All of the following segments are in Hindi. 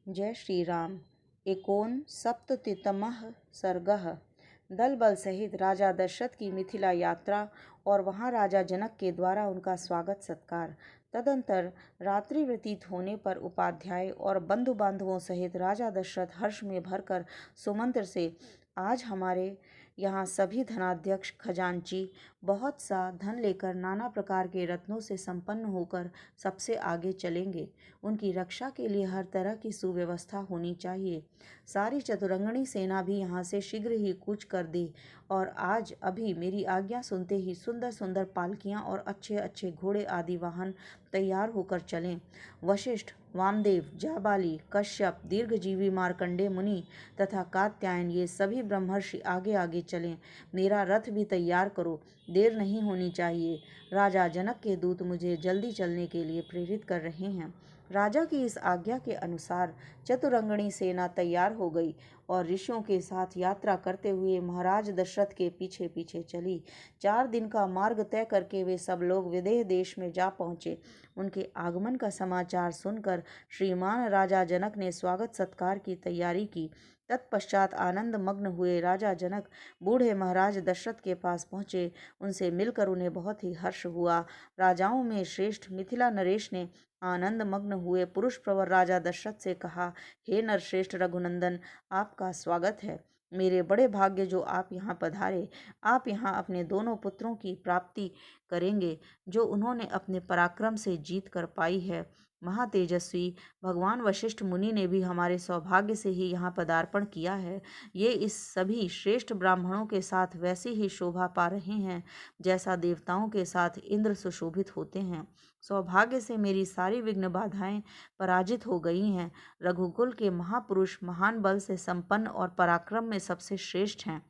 जय श्री राम। एकोन सप्ततितमः सर्गः। दल बल सहित राजा दशरथ की मिथिला यात्रा और वहां राजा जनक के द्वारा उनका स्वागत सत्कार। तदंतर रात्रि व्यतीत होने पर उपाध्याय और बंधु बांधवों सहित राजा दशरथ हर्ष में भरकर सुमंत्र से, आज हमारे यहाँ सभी धनाध्यक्ष खजांची बहुत सा धन लेकर नाना प्रकार के रत्नों से संपन्न होकर सबसे आगे चलेंगे। उनकी रक्षा के लिए हर तरह की सुव्यवस्था होनी चाहिए। सारी चतुरंगणी सेना भी यहाँ से शीघ्र ही कूच कर दी और आज अभी मेरी आज्ञा सुनते ही सुंदर सुंदर पालकियाँ और अच्छे अच्छे घोड़े आदि वाहन तैयार होकर चलें। वशिष्ठ, वामदेव, जाबाली, कश्यप, दीर्घजीवी मार्कंडेय मुनि तथा कात्यायन ये सभी ब्रह्मर्षि आगे आगे चलें। मेरा रथ भी तैयार करो, देर नहीं होनी चाहिए। राजा जनक के दूत मुझे जल्दी चलने के लिए प्रेरित कर रहे हैं। राजा की इस आज्ञा के अनुसार चतुरंगणी सेना तैयार हो गई और ऋषियों के साथ यात्रा करते हुए महाराज दशरथ के पीछे पीछे चली। 4 दिन का मार्ग तय करके वे सब लोग विदेह देश में जा पहुँचे। उनके आगमन का समाचार सुनकर श्रीमान राजा जनक ने स्वागत सत्कार की तैयारी की। तत्पश्चात आनंद मग्न हुए राजा जनक बूढ़े महाराज दशरथ के पास पहुँचे। उनसे मिलकर उन्हें बहुत ही हर्ष हुआ। राजाओं में श्रेष्ठ मिथिला नरेश ने आनंद मग्न हुए पुरुष प्रवर राजा दशरथ से कहा, हे नरश्रेष्ठ रघुनंदन, आपका स्वागत है। मेरे बड़े भाग्य जो आप यहाँ पधारे। आप यहाँ अपने दोनों पुत्रों की प्राप्ति करेंगे जो उन्होंने अपने पराक्रम से जीत कर पाई है। महातेजस्वी भगवान वशिष्ठ मुनि ने भी हमारे सौभाग्य से ही यहाँ पदार्पण किया है। ये इस सभी श्रेष्ठ ब्राह्मणों के साथ वैसी ही शोभा पा रहे हैं जैसा देवताओं के साथ इंद्र सुशोभित होते हैं। सौभाग्य से मेरी सारी विघ्न बाधाएं पराजित हो गई हैं। रघुकुल के महापुरुष महान बल से संपन्न और पराक्रम में सबसे श्रेष्ठ हैं।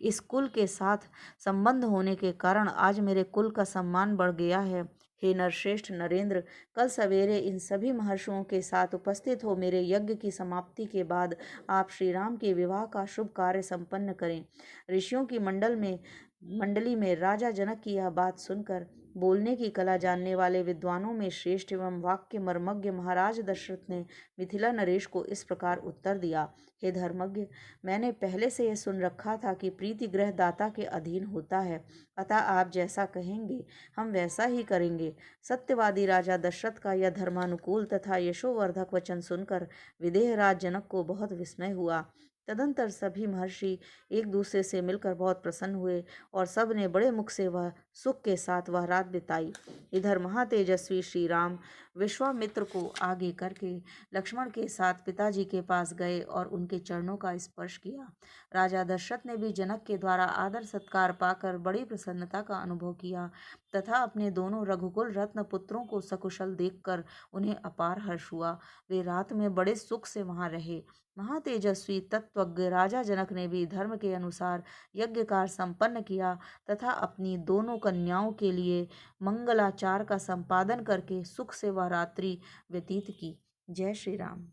इस कुल के साथ संबंध होने के कारण आज मेरे कुल का सम्मान बढ़ गया है। हे नरश्रेष्ठ नरेंद्र, कल सवेरे इन सभी महर्षियों के साथ उपस्थित हो मेरे यज्ञ की समाप्ति के बाद आप श्री राम के विवाह का शुभ कार्य संपन्न करें। ऋषियों की मंडली में राजा जनक की यह बात सुनकर बोलने की कला जानने वाले विद्वानों में श्रेष्ठ एवं वाक्य मर्मज्ञ महाराज दशरथ ने मिथिला नरेश को इस प्रकार उत्तर दिया, हे धर्मज्ञ, मैंने पहले से यह सुन रखा था कि प्रीति ग्रह दाता के अधीन होता है, अतः आप जैसा कहेंगे हम वैसा ही करेंगे। सत्यवादी राजा दशरथ का यह धर्मानुकूल तथा यशोवर्धक वचन सुनकर विदेहराज जनक को बहुत विस्मय हुआ। तदंतर सभी महर्षि एक दूसरे से मिलकर बहुत प्रसन्न हुए और सब ने बड़े मुख से वह सुख के साथ वह रात बिताई। इधर महातेजस्वी श्री राम विश्वामित्र को आगे करके लक्ष्मण के साथ पिताजी के पास गए और उनके चरणों का स्पर्श किया। राजा दशरथ ने भी जनक के द्वारा आदर सत्कार पाकर बड़ी प्रसन्नता का अनुभव किया तथा अपने दोनों रघुकुल रत्न पुत्रों को सकुशल देखकर उन्हें अपार हर्ष हुआ। वे रात में बड़े सुख से वहां रहे। महातेजस्वी तत्वज्ञ राजा जनक ने भी धर्म के अनुसार यज्ञ कार्य संपन्न किया तथा अपनी दोनों कन्याओं के लिए मंगलाचार का संपादन करके सुख से वह रात्रि व्यतीत की। जय श्री राम।